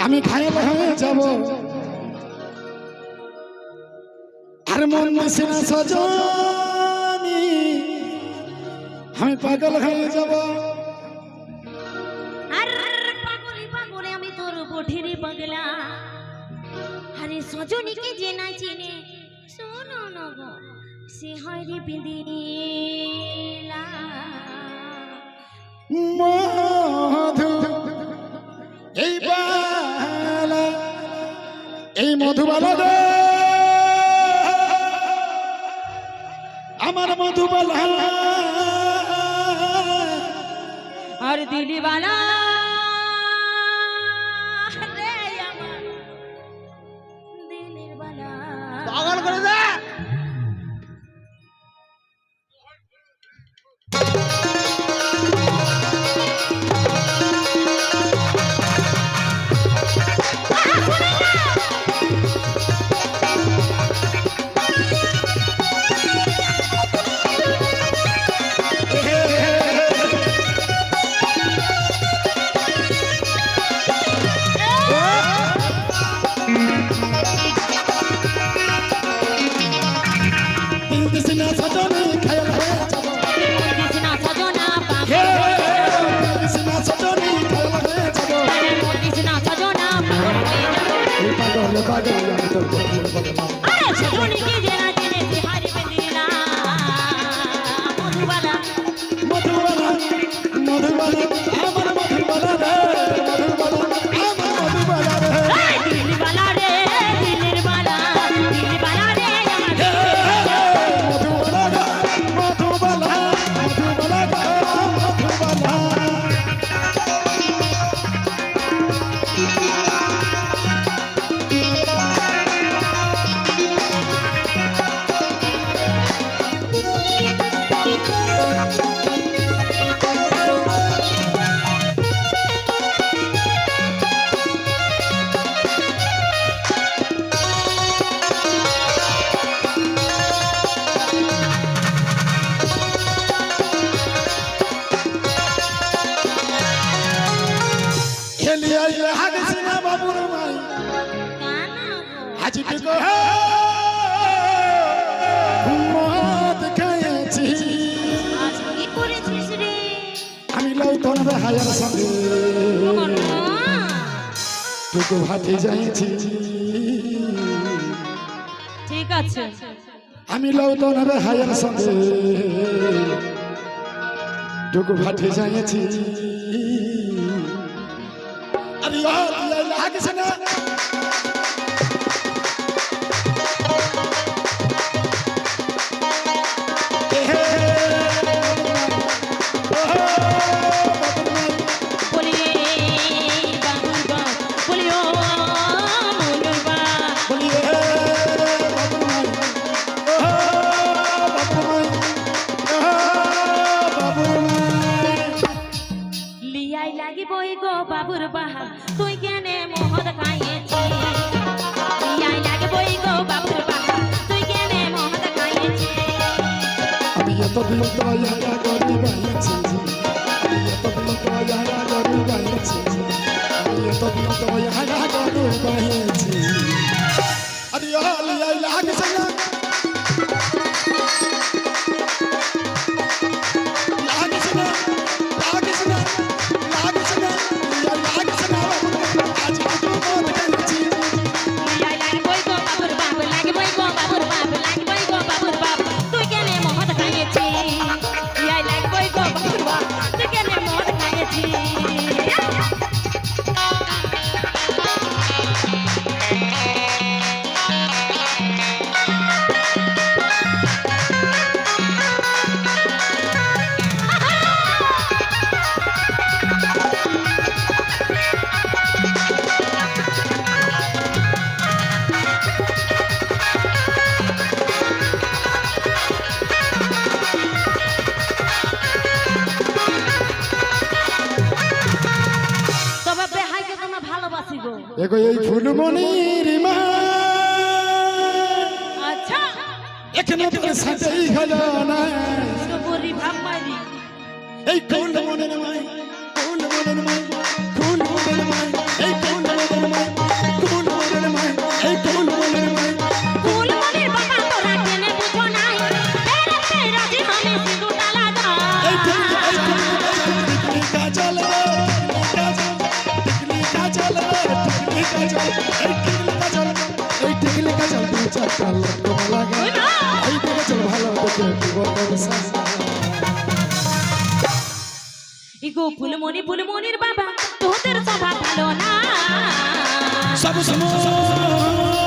আমি ঘায়ল হয়ে যাব আর মন দিছে না সজনী আমি পাগল হয়ে যাব আর পাগলি পাগলে আমি তোর বঠিরে পাগলা আরে সজনীকে যে না চিনে শোনো না গো সে হয় রে বিদিলা মধু এই বালা এই মধুবালা রে আমার মধুবালা আর দিলিবালা রে আমার দিলের বালা পাগল করে দে ঠিক আছে আমি লৌতন হায়ার সঙ্গে টুকু ভাটে যাইছি আরে লাগিস না বাবুর বাহার তুই কেনে মোহর খাইয়েছি ইয়াই লাগে বই গো বাবুর বাহার তুই কেনে মোহর খাইয়েছি আমি এত দিন দয়া করি গাইছি আমি এত দিন দয়া করি গাইছি আমি এত দিন দয়া করি গাইছি আরে আলিয়াই লাগিস না দেখো এই ফুলমণির মা আচ্ছা এখানে তোর সাথেই হলো না সুবরি ভাবমারি এই ফুলমণির মা ফুলমণির মা ফুলমণির মা এই ফুলমণির মা গো ফুলমণি ফুলমণির বাবা তোদের স্বভাব ভালো না সব সময়